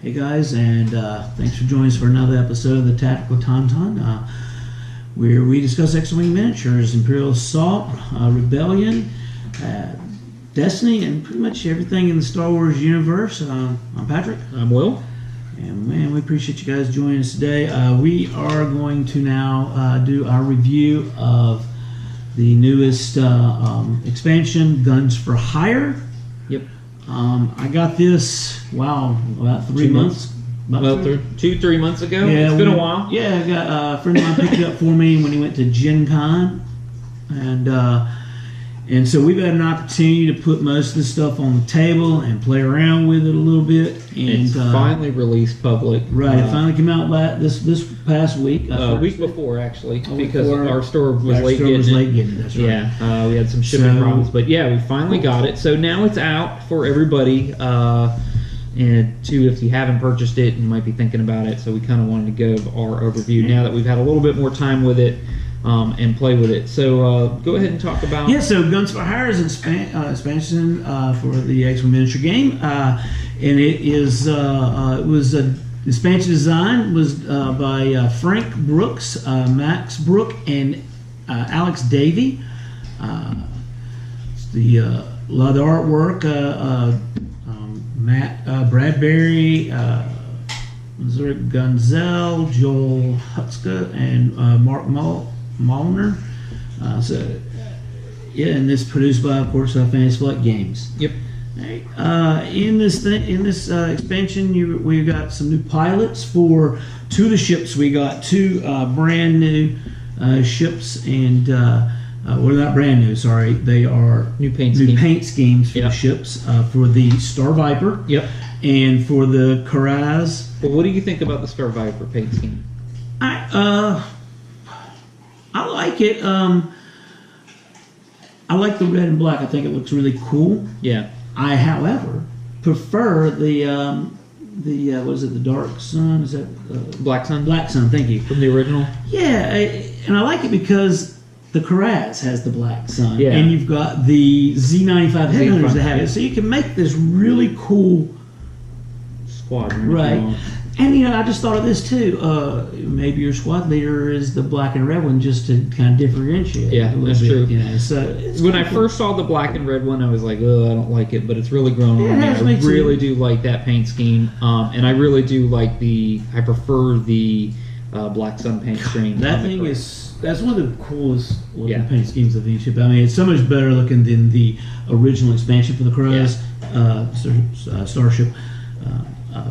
Hey guys, and thanks for joining us for another episode of the Tactical Tauntaun, where we discuss X-Wing miniatures, Imperial Assault, Rebellion, Destiny, and pretty much everything in the Star Wars universe. I'm Patrick. I'm Will. And man, we appreciate you guys joining us today. We are going to now do our review of the newest expansion, Guns for Hire. Yep. I got this, about 3 months. About 3 months ago? Yeah, it's been a while. Yeah, I got a friend of mine picked it up for me when he went to Gen Con. And so we've had an opportunity to put most of the stuff on the table and play around with it a little bit. And it's finally released public. Right, it finally came out this past week. Week before, actually, week because before. our store was late getting it. That's right. Yeah, we had some shipping problems. But yeah, we finally got it. So now it's out for everybody. And if you haven't purchased it, you might be thinking about it. So we kind of wanted to give our overview now that we've had a little bit more time with it. And play with it. So go ahead and talk about. Yeah, so Guns for Hire is an expansion for the X-Wing miniature game, and it was expansion design was by Frank Brooks, Max Brook, and Alex Davey. A lot of the artwork, Matt Bradbury, Zurich Gunzel, Joel Hutzka, and Mark Molnar. And this produced by, of course, Fantasy Flight Games. Yep. In this expansion, we got some new pilots for two of the ships. We got two brand new ships, and well, not brand new. Sorry, they are new paint schemes for the ships for the Star Viper. Yep. And for the Karaz. Well, what do you think about the Star Viper paint scheme? I like it. I like the red and black. I think it looks really cool. Yeah. I, however, prefer the what is it? The Dark Sun? Is that Black Sun? Black Sun. Thank you. From the original. Yeah, and I like it because the Karaz has the Black Sun, yeah. And you've got the Z95 Headhunters that have it, so you can make this really cool squadron, right? And I just thought of this too. Maybe your squad leader is the black and red one, just to kind of differentiate. Yeah, that's true. So when I first saw the black and red one, I was like, "Oh, I don't like it," but it's really grown on me. I really do like that paint scheme, and I really do like I prefer the Black Sun paint scheme. That's one of the coolest looking paint schemes of the ship. I mean, it's so much better looking than the original expansion for the Karaz Starship.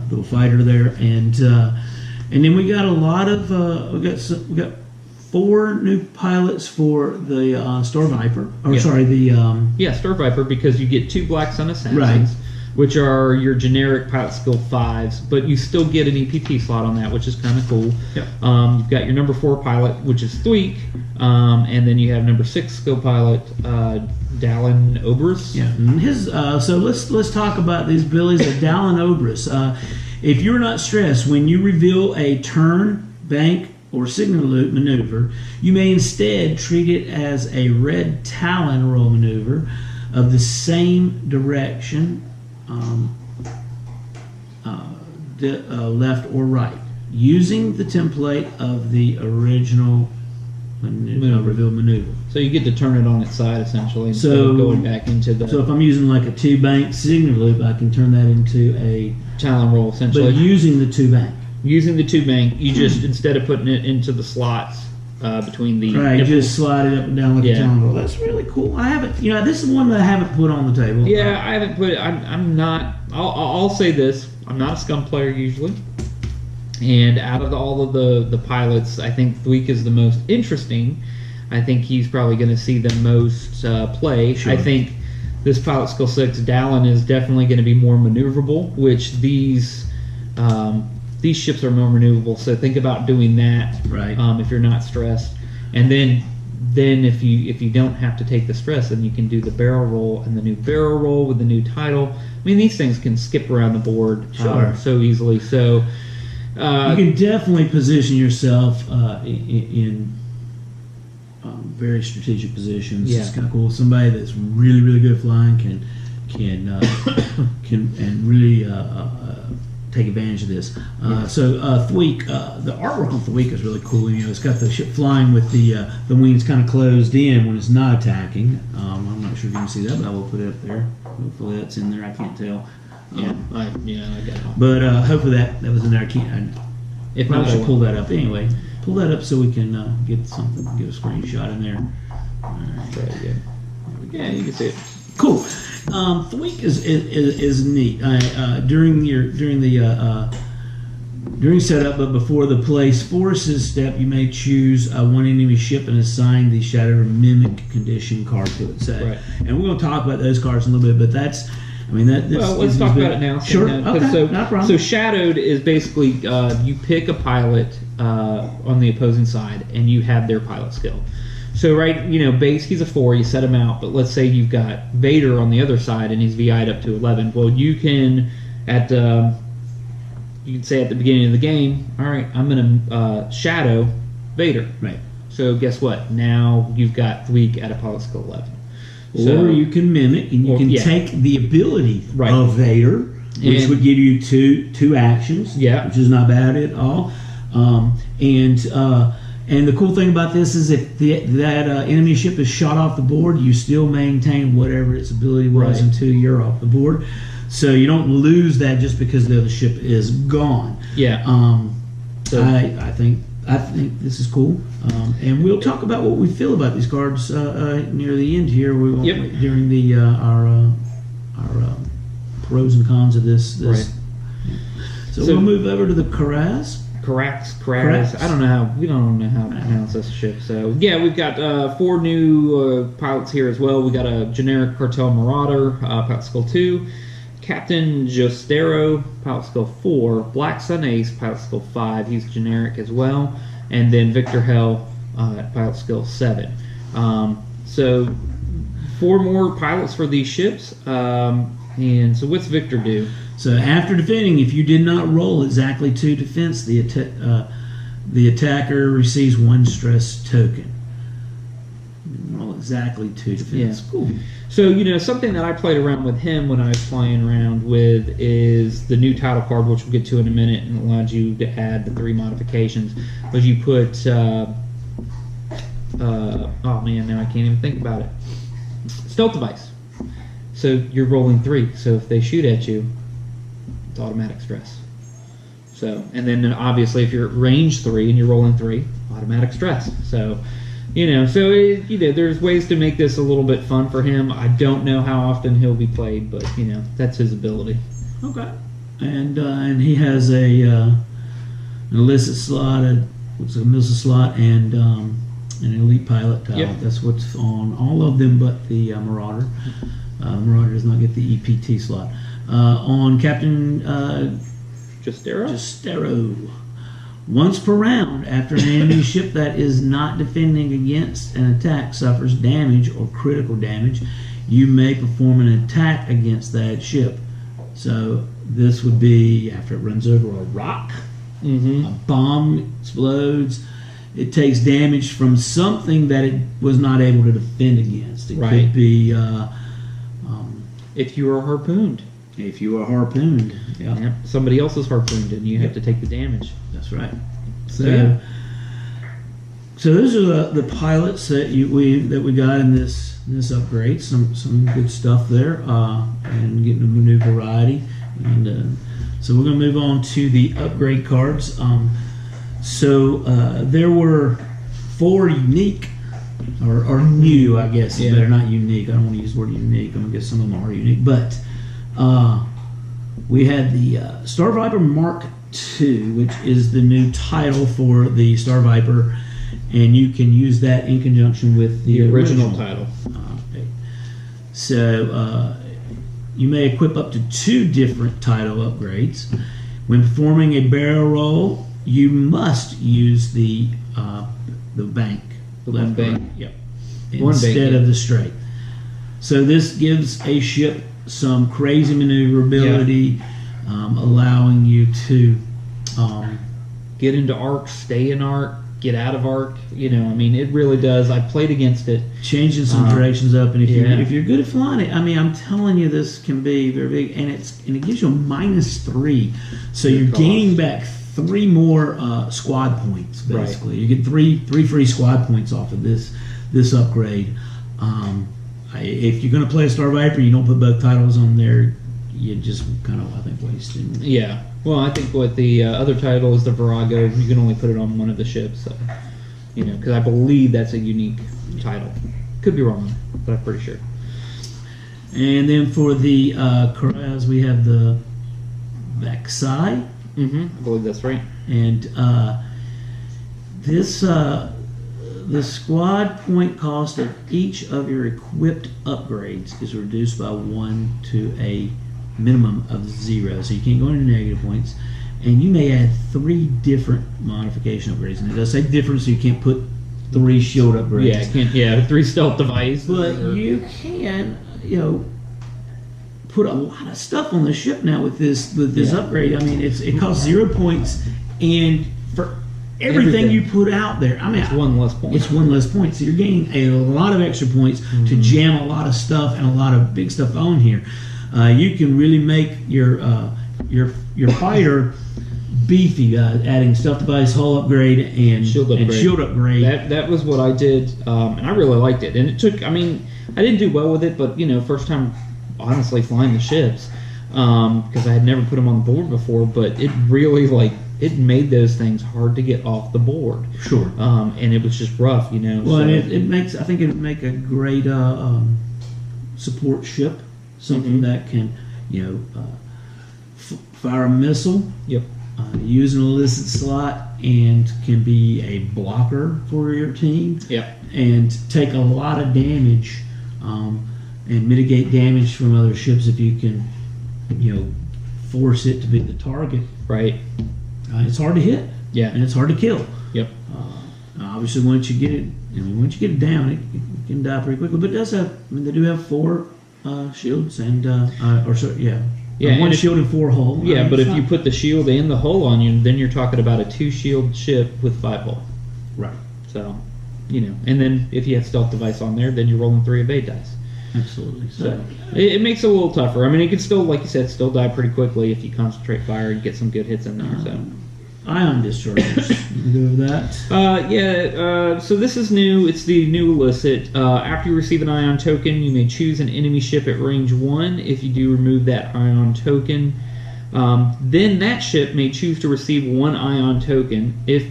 Little fighter there, and then we got a lot of we got 4 new pilots for the Star Viper. Star Viper, because you get 2 Black Sun Assassins, right, which are your generic pilot skill 5s, but you still get an EPT slot on that, which is kind of cool. Yep. You've got your number 4 pilot, which is Thweek, and then you have number 6 skill pilot, Dallin Obrus. Yeah. So let's talk about these abilities of Dallin Obrus. If you're not stressed when you reveal a turn, bank, or signal loop maneuver, you may instead treat it as a red Talon roll maneuver of the same direction, left or right, using the template of the original reveal maneuver. So you get to turn it on its side, essentially, instead of going back into the... So if I'm using like a 2-bank signal loop, I can turn that into a... Talon roll, essentially. But using the 2-bank. Using the 2-bank, you just, instead of putting it into the slots between the... Right, you just slide it up and down like a Talon roll. That's really cool. I haven't... this is one that I haven't put on the table. Yeah, I haven't put it... I'm not... I'll say this. I'm not a scum player, usually. And out of all of the pilots, I think Thweek is the most interesting. I think he's probably going to see the most play. Sure. I think this pilot skill 6, Dallin, is definitely going to be more maneuverable, which these ships are more maneuverable. So think about doing that, right? If you're not stressed, and then if you don't have to take the stress, then you can do the barrel roll and the new barrel roll with the new title. I mean, these things can skip around the board so easily. So. You can definitely position yourself in very strategic positions. Yeah. It's kind of cool. Somebody that's really, really good at flying can and really take advantage of this. So Thweek, the artwork on Thweek is really cool. You know, it's got the ship flying with the wings kind of closed in when it's not attacking. I'm not sure if you can see that, but I will put it up there. Hopefully that's in there. I can't tell. Yeah, I got it. But hopefully that was in there. I can't. If I not, should pull that up anyway. Pull that up so we can get a screenshot in there. All right. Very good. Yeah, you can see it. Cool. Thweek is neat. During setup, but before the place forces step, you may choose one enemy ship and assign the Shadow or Mimic condition card to it. So, Right. and we're going to talk about those cards in a little bit, but that's. I mean, Well, let's talk about it now. Sure. Okay. So, no problem. so Shadowed is basically you pick a pilot on the opposing side, and you have their pilot skill. So base he's a 4. You set him out, but let's say you've got Vader on the other side, and he's VI'd up to 11. Well, you can say at the beginning of the game, all right, I'm going to Shadow Vader. Right. So guess what? Now you've got Thweek at a pilot skill 11. Or you can mimic, and you can take the ability of Vader, which would give you two actions, which is not bad at all. And the cool thing about this is if that enemy ship is shot off the board, you still maintain whatever its ability was until you're off the board. So you don't lose that just because the other ship is gone. Yeah. So I think this is cool, and we'll talk about what we feel about these cards near the end here. We won't during the our pros and cons of this. Right. So we'll move over to the Karaz. Karax. We don't know how to pronounce this ship. So yeah, we've got 4 new pilots here as well. We got a generic Cartel Marauder, pilot skill 2. Captain Jostero, pilot skill 4. Black Sun Ace, pilot skill 5. He's generic as well. And then Victor Hell, pilot skill 7. So 4 more pilots for these ships. And so what's Victor do? So after defending, if you did not roll exactly 2 defense, the attacker receives 1 stress token. Roll exactly 2 defense. Yeah. Cool. So, something that I played around with him when I was playing around with is the new title card, which we'll get to in a minute, and allows you to add the 3 modifications. But you put, oh man, now I can't even think about it. Stealth device. So you're rolling 3. So if they shoot at you, it's automatic stress. So, and then obviously if you're at range 3 and you're rolling 3, automatic stress. So, there's ways to make this a little bit fun for him. I don't know how often he'll be played, but that's his ability. Okay. And he has an illicit slot, a missile slot, and an elite pilot tile. Yep. That's what's on all of them, but the Marauder. Marauder does not get the EPT slot. On Captain Jostero. Once per round, after an enemy ship that is not defending against an attack suffers damage or critical damage, you may perform an attack against that ship. So this would be after it runs over a rock, a bomb explodes, it takes damage from something that it was not able to defend against. It could be if you are harpooned. If you are harpooned, Yep. Somebody else is harpooned, and you have to take the damage. That's right. So those are the pilots that we got in this upgrade. Some good stuff there, and getting a new variety. And so we're going to move on to the upgrade cards. There were 4 unique. Or new, I guess. They're not unique. I don't want to use the word unique. I'm going to guess some of them are unique. But we had the Star Viper Mark II, which is the new title for the Star Viper, and you can use that in conjunction with the original title. Okay. So you may equip up to 2 different title upgrades. When performing a barrel roll, you must use the bank. The one bank. Yep. Instead of the straight. So this gives a ship some crazy maneuverability, allowing you to get into arc, stay in arc, get out of arc. You know, I mean, it really does. I played against it. Changing some directions up, and yeah. if you're good at flying it, I mean, I'm telling you, this can be very big, and it gives you a -3, so you're gaining back 3 more squad points. Basically, you get three free squad points off of this upgrade. If you're going to play a Star Viper, you don't put both titles on there. You just kind of, I think, wasting. Yeah. Well, I think what the other title is the Virago. You can only put it on one of the ships. So, you know, because I believe that's a unique title. Could be wrong, but I'm pretty sure. And then for the Kuraz, we have the Vaxai. I believe that's right. And the squad point cost of each of your equipped upgrades is reduced by 1 to a minimum of 0. So you can't go into negative points. And you may add 3 different modification upgrades. And it does say different, so you can't put 3 shield upgrades. Yeah, 3 stealth device. But you can, you know, put a lot of stuff on the ship now with this upgrade. I mean, it costs 0 points, and for everything you put out there, I mean, it's 1 less point. It's 1 less point, so you're gaining a lot of extra points to jam a lot of stuff and a lot of big stuff on here. You can really make your fighter beefy, adding stealth device, hull upgrade, and shield upgrade. That was what I did, and I really liked it. And it took, I mean, I didn't do well with it, but you know, first time honestly flying the ships, because I had never put them on the board before. But it really it made those things hard to get off the board. Sure. And it was just rough, you know. Well, so, and it makes, I think it would make a great support ship, something that can, you know, fire a missile. Yep. Use an illicit slot and can be a blocker for your team. Yep. And take a lot of damage, and mitigate damage from other ships if you can, you know, force it to be the target. Right. It's hard to hit. Yeah. And it's hard to kill. Yep. Obviously, once you get it down, it can die pretty quickly. But it does have, I mean, they do have 4 shields and yeah, 1 shield and 4 hull. Yeah, but if you put the shield and the hull on you, then you're talking about a 2 shield ship with 5 hull. Right. So, you know, and then if you have stealth device on there, then you're rolling 3 evade dice. Absolutely. So it makes it a little tougher. I mean, it can still, like you said, still die pretty quickly if you concentrate fire and get some good hits in there. So. Ion dischargers. You go with that? So this is new. It's the new illicit. After you receive an ion token, you may choose an enemy ship at range 1. If you do remove that ion token, then that ship may choose to receive 1 ion token. Choose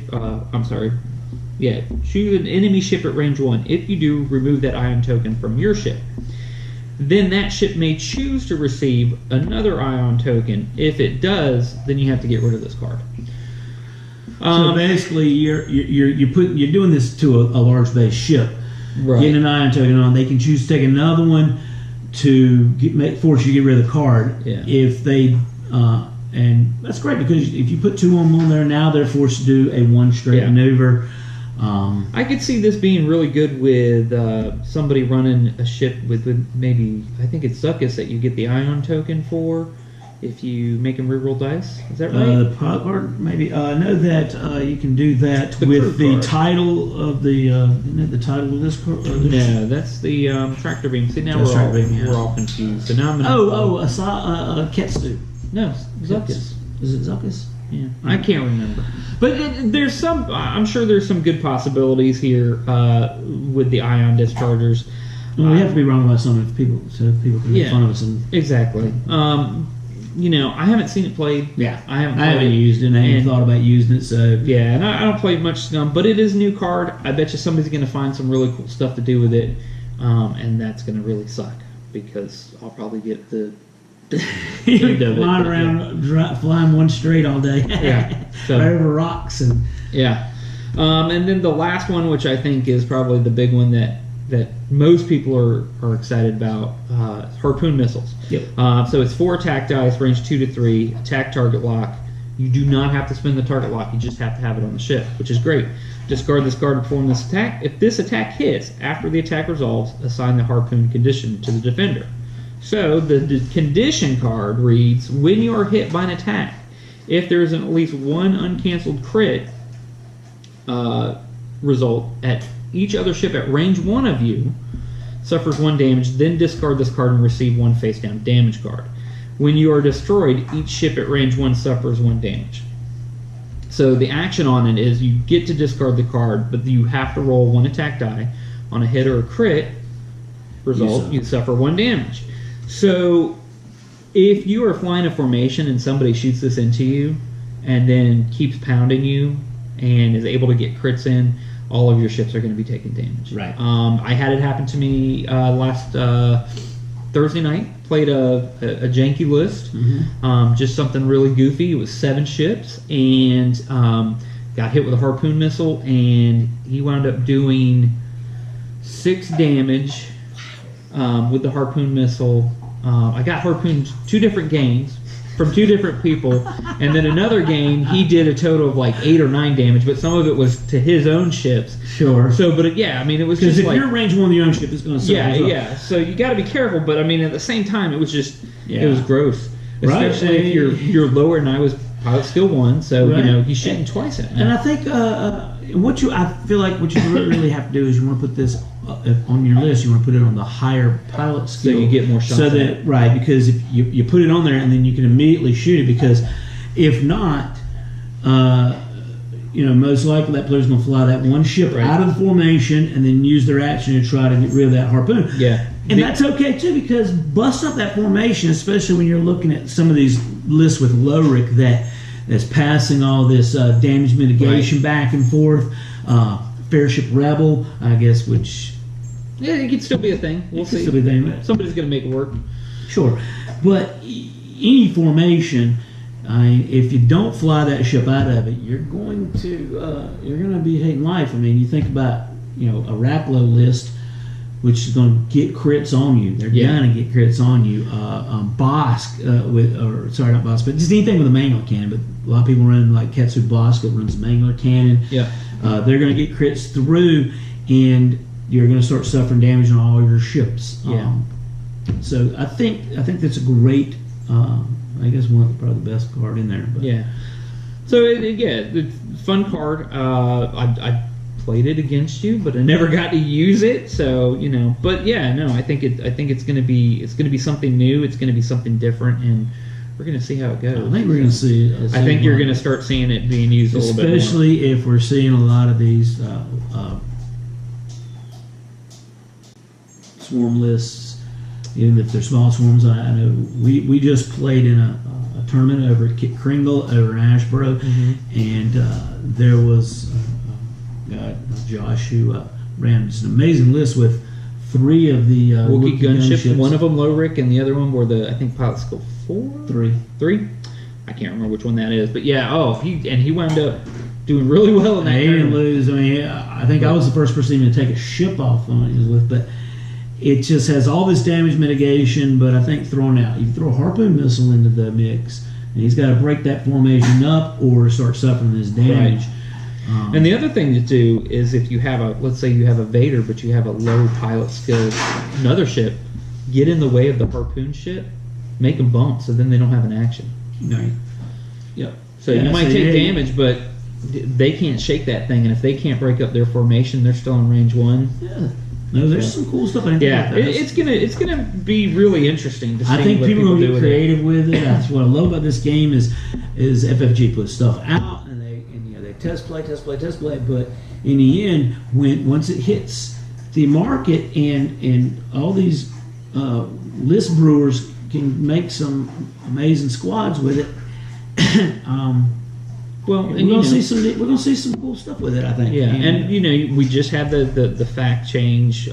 an enemy ship at range 1. If you do remove that ion token from your ship, then that ship may choose to receive another ion token. If it does, then you have to get rid of this card. So basically, you're doing this to a large base ship, right. Getting an ion token on. They can choose to take another one to force you to get rid of the card. Yeah. If they and that's great, because if you put 2 of them on there now, they're forced to do a 1 straight maneuver. I could see this being really good with somebody running a ship with maybe, I think it's Zuckuss that you get the ion token for. If you make him reroll dice, is that right? The pilot card, maybe. I know that you can do that with the title of the. Isn't it the title of this card? No, that's the tractor beam. See, now we're all confused. So now I'm gonna. Ketsu. No, Zuckuss. Is it Zuckuss? Yeah, I can't remember. But there's some. I'm sure there's some good possibilities here with the ion dischargers. Well, we have to be wrong about some so people can make fun of us. Exactly. You know, I haven't seen it played. Yeah, I haven't used it. I haven't thought about using it. So yeah, and I don't play much Scum, but it is a new card. I bet you somebody's going to find some really cool stuff to do with it, and that's going to really suck, because I'll probably get the flying around, flying 1 straight all day. Yeah, so, right over rocks and and then the last one, which I think is probably the big one that most people are excited about, harpoon missiles. Yep. So it's 4 attack dice, range 2 to 3, attack target lock. You do not have to spend the target lock. You just have to have it on the ship, which is great. Discard this card to perform this attack. If this attack hits, after the attack resolves, assign the harpoon condition to the defender. So the condition card reads, when you are hit by an attack, if there is at least 1 uncanceled crit, result at each other ship at range 1 of you suffers 1 damage, then discard this card and receive 1 face down damage card. When you are destroyed, each ship at range 1 suffers 1 damage. So the action on it is you get to discard the card, but you have to roll 1 attack die. On a hit or a crit result, you suffer 1 damage. So if you are flying a formation and somebody shoots this into you and then keeps pounding you and is able to get crits in, all of your ships are going to be taking damage. Right. I had it happen to me last Thursday night. Played a janky list, just something really goofy. It was 7 ships, and got hit with a harpoon missile, and he wound up doing 6 damage with the harpoon missile. I got harpooned 2 different games from 2 different people, and then another game he did a total of like 8 or 9 damage, but some of it was to his own ships. Sure. So, but yeah, I mean, it was because just if like, you're range 1 of your own ship, it's going to yeah. So you got to be careful, but I mean, at the same time, it was just it was gross, Right. especially if you're lower, and I was pilot skill 1, so Right. he's shooting twice at me. And I think I feel like what you really have to do is you want to put this on your list. You want to put it on the higher pilot skill, So you get more shots. So that right, because if you put it on there and then you can immediately shoot it. Because if not, most likely that player's going to fly that one ship out of the formation and then use their action to try to get rid of that harpoon. Yeah. And that's okay too, because bust up that formation, especially when you're looking at some of these lists with Lowrick that's passing all this damage mitigation back and forth. Fairship Rebel, I guess, which it could still be a thing. We'll see. still be a thing. Somebody's going to make it work. Sure, but any formation, if you don't fly that ship out of it, you're going to be hating life. I mean, you think about a Raplo list, which is going to get crits on you. They're going to get crits on you. Bosk not Bosk, but just anything with a manual cannon. But a lot of people run like Ketsu Bosk that runs a manual cannon. Yeah. They're going to get crits through, and you're going to start suffering damage on all your ships. Yeah. So I think that's a great. I guess probably the best card in there. But. Yeah. So it's a fun card. I played it against you, but I never got to use it. So but yeah, no, I think it's going to be something new. It's going to be something different, and we're going to see how it goes. I think we're going to see. I think you're going to start seeing it being used a little bit more. Especially if we're seeing a lot of these swarm lists, even if they're small swarms. I know we just played in a tournament over at Kit Kringle over in Ashboro, and there was Josh who ran just an amazing list with 3 of the Wookiee gunships. One of them Lowrick, and the other one were I think pilot skill 4, 3. I can't remember which one that is, but yeah. He wound up doing really well in that. He didn't lose. I mean, I think I was the first person even to take a ship off on his list, but it just has all this damage mitigation. But I think thrown out, you throw a harpoon missile into the mix, and he's got to break that formation up or start suffering this damage. Right. And the other thing to do is if you have let's say you have a Vader, but you have a low pilot skill, another ship, get in the way of the harpoon ship, make them bump, so then they don't have an action. Right. Yep. So you might take damage, but they can't shake that thing, and if they can't break up their formation, they're still in range 1. Yeah. No, there's some cool stuff. It's gonna be really interesting to see. I think what people are gonna get do creative with it. That's what I love about this game is FFG puts stuff out and they test play, but in the end, once it hits the market and all these list brewers can make some amazing squads with it. Well, we're gonna see some cool stuff with it, I think. Yeah, and we just had the fact change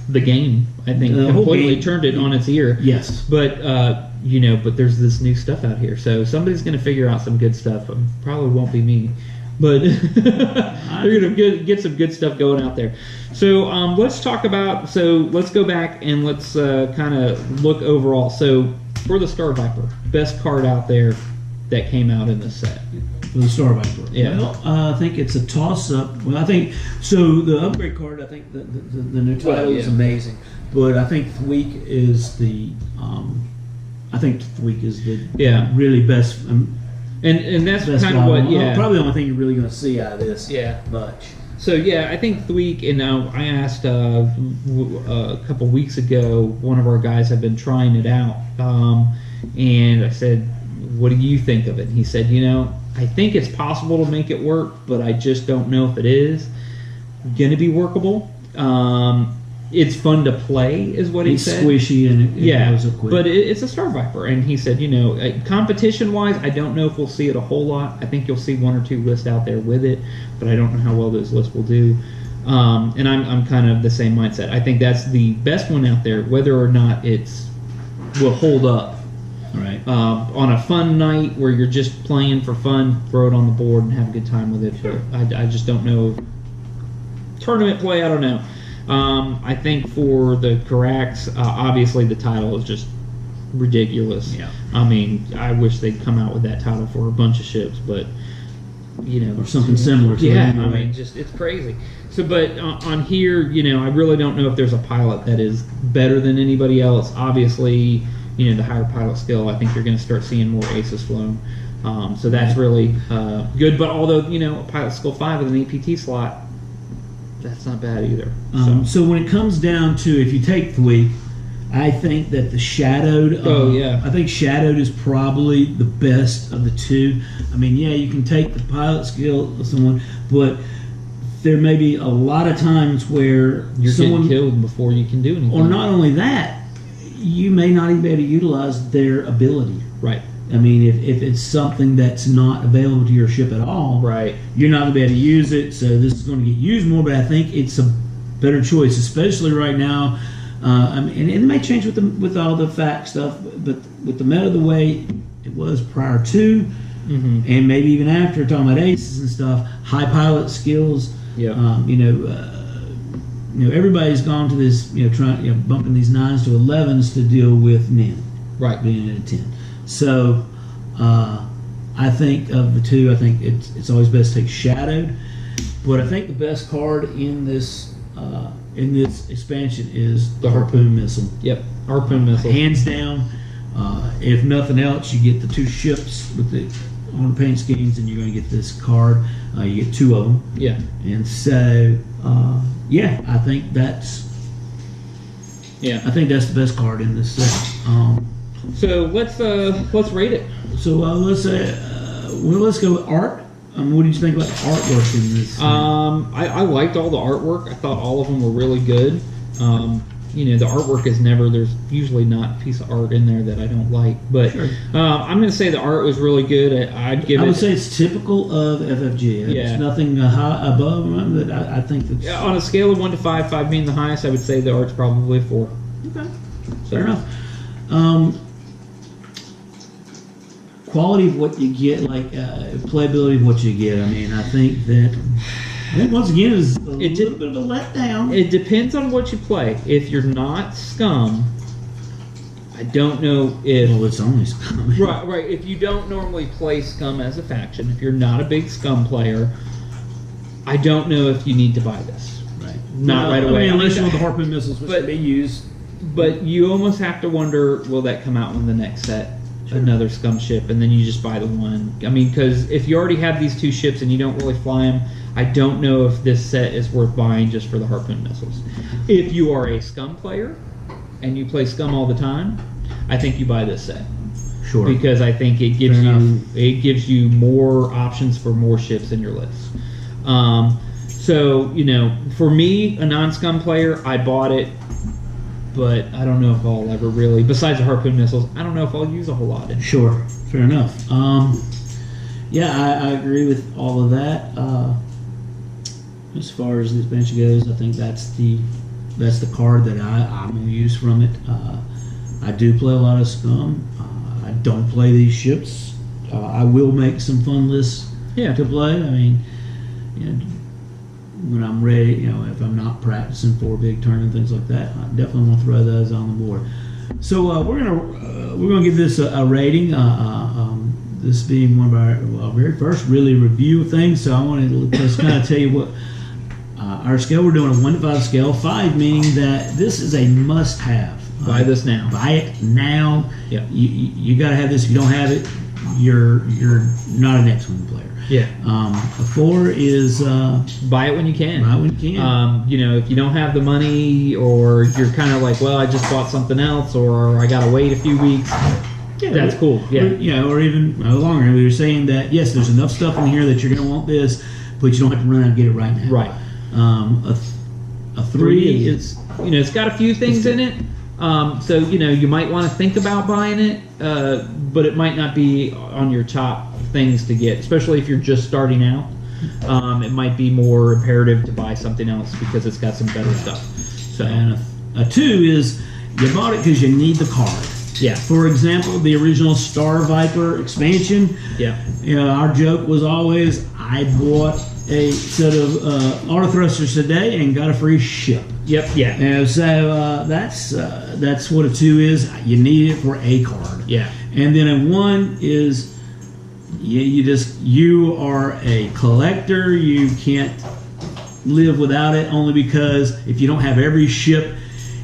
the game. I think completely turned it on its ear. Yes, but but there's this new stuff out here, so somebody's gonna figure out some good stuff. Probably won't be me, but they're gonna get some good stuff going out there. So let's talk about. So let's go back and let's kind of look overall. So for the Star Viper, best card out there that came out in this set. For the Star Viper. Yeah. Well, I think it's a toss-up. Well, I think so. The upgrade card, I think the new title is amazing, but I think Thweek is the. I think Thweek is the really best. And that's That's kind of what, yeah. probably the only thing you're really going to see out of this. Yeah. Much. So yeah, I think Thweek, and I asked a couple weeks ago, one of our guys had been trying it out, and I said, "What do you think of it?" And he said, I think it's possible to make it work, but I just don't know if it is going to be workable. It's fun to play, is what he said. It's squishy and it goes up quick. But it's a Star Viper, and he said, competition-wise, I don't know if we'll see it a whole lot. I think you'll see one or two lists out there with it, but I don't know how well those lists will do. And I'm kind of the same mindset. I think that's the best one out there, whether or not will hold up. Right. On a fun night where you're just playing for fun, throw it on the board and have a good time with it. Sure. But I just don't know. Tournament play, I don't know. I think for the Carax, obviously the title is just ridiculous. Yeah. I mean, I wish they'd come out with that title for a bunch of ships, but or something similar to it. Yeah, Anyway. I mean, just it's crazy. So, but on here, I really don't know if there's a pilot that is better than anybody else. Obviously, the higher pilot skill, I think you're going to start seeing more aces flown. So that's really good. But although, a pilot skill 5 with an APT slot, that's not bad either. So when it comes down to, if you take Thweek, I think that the Shadowed. I think Shadowed is probably the best of the two. I mean, yeah, you can take the pilot skill of someone, but there may be a lot of times where you're someone getting killed before you can do anything. Or not only that, you may not even be able to utilize their ability. Right. I mean, if it's something that's not available to your ship at all, right, you're not going to be able to use it, so this is going to get used more, but I think it's a better choice, especially right now. I mean, and it may change with all the fact stuff, but with the meta the way it was prior to, and maybe even after, talking about aces and stuff, high pilot skills, everybody's gone to this, trying, bumping these 9s to 11s to deal with men, right, being at a 10. So, I think of the two, I think it's always best to take Shadowed, but I think the best card in this expansion is the Harpoon Missile. Yep, Harpoon Missile, hands down. If nothing else, you get the two ships with on the paint schemes, and you're going to get this card. You get 2 of them. Yeah, and so I think that's the best card in this set. So let's rate it. So let's go with art. What did you think about the artwork in this? I liked all the artwork. I thought all of them were really good. The artwork is there's usually not a piece of art in there that I don't like. But sure. I'm going to say the art was really good. I would say it's typical of FFG. Yeah. It's nothing high above, but I think that's... Yeah, on a scale of 1 to 5, 5 being the highest, I would say the art's probably a 4. Okay, fair enough. Quality of what you get, playability of what you get. I mean, I think once again is a little bit of a letdown. It depends on what you play. If you're not Scum, I don't know if... Well, it's only Scum. Right. If you don't normally play Scum as a faction, if you're not a big Scum player, I don't know if you need to buy this. Right. Right away. Unless you want the Harpoon Missiles, which can be used. But you almost have to wonder, will that come out in the next set? Sure. Another Scum ship, and then you just buy the one. I mean, because if you already have these 2 ships and you don't really fly them, I don't know if this set is worth buying just for the Harpoon Missiles. If you are a Scum player and you play Scum all the time, I think you buy this set. Sure. Because I think it gives you more options for more ships in your list. So for me, a non-Scum player, I bought it. But I don't know if I'll ever really, besides the Harpoon Missiles, I don't know if I'll use a whole lot in it. Sure, fair enough. I agree with all of that. As far as the expansion goes, I think that's the card that I'm going to use from it. I do play a lot of Scum. I don't play these ships. I will make some fun lists to play. I mean, when I'm ready, if I'm not practicing for a big tournament, things like that, I definitely want to throw those on the board. So we're gonna give this a rating. This being one of our very first really review of things. So I wanted to just kind of tell you what our scale. We're doing a 1 to 5 scale. 5 meaning that this is a must-have. Buy this now. Buy it now. Yeah. You got to have this. If you don't have it, you're not an X-Wing player. Yeah. A 4 is Buy it when you can. buy when you can. You know, if you don't have the money, or you're kind of like, well, I just bought something else, or I gotta wait a few weeks. Yeah, That's cool. Yeah. Or even no longer. We were saying that yes, there's enough stuff in here that you're going to want this, but you don't have to run out and get it right now. Right. A 3 is you know, it's got a few things in it. So you know, you might want to think about buying it, but it might not be on your top things to get, especially if you're just starting out. It might be more imperative to buy something else because it's got some better stuff. So, and a 2 is you bought it because you need the card. yeah, For example, the original Star Viper expansion. yeah, You know, our joke was always, I bought a set of auto thrusters today and got a free ship. yep, yeah, And so that's what a 2 is. You need it for a card. yeah, And then a 1 is you are a collector. You can't live without it, only because if you don't have every ship,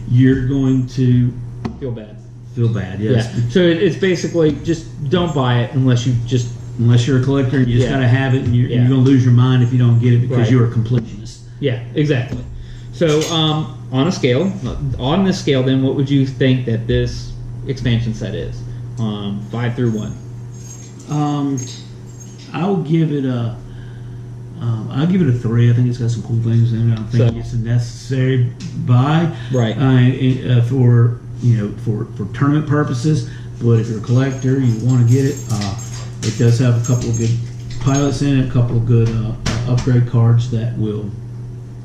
you're going to feel bad. feel bad. Yes. Yeah. So it's basically just don't buy it unless you just Unless you're a collector, you just Yeah. got to have it, and you're Yeah. going to lose your mind if you don't get it because Right. you're a completionist. yeah, exactly. So on this scale, then what would you think that this expansion set is? 5 through 1. I'll give it a 3. I think it's got some cool things in it. I don't think So- it's a necessary buy, Right. For for tournament purposes. But if you're a collector, you want to get it. It does have a couple of good pilots in it, a couple of good upgrade cards that will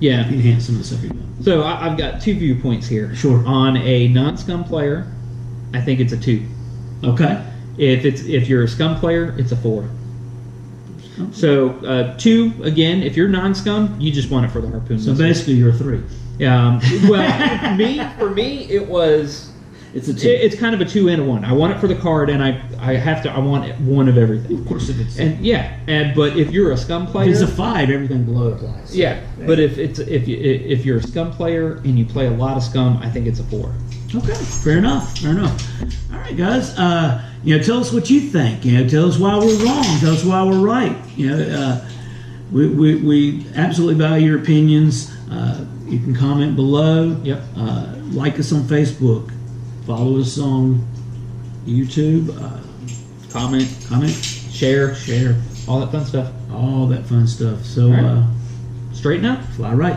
Yeah. enhance some of the stuff you're doing. So I've got 2 viewpoints here. Sure. On a non-scum player, I think it's a 2. Okay. If you're a scum player, it's a 4. So 2 again. If you're non-scum, you just want it for the harpoon. So missile. basically, you're a 3. Well, for me, it was. It's a 2. It's kind of a 2 and a 1. I want it for the card, and I want one of everything. Of course, if it's But if you're a scum player, if it's a 5, everything below it applies. yeah. But if you're a scum player and you play a lot of scum, I think it's a 4. Okay, fair enough. Fair enough. All right, guys. Tell us what you think. Tell us why we're wrong. Tell us why we're right. We absolutely value your opinions. You can comment below. Yep. Like us on Facebook. Follow us on YouTube. Comment, Comment, share, share, all that fun stuff. all that fun stuff. So All right. Straighten up. fly right.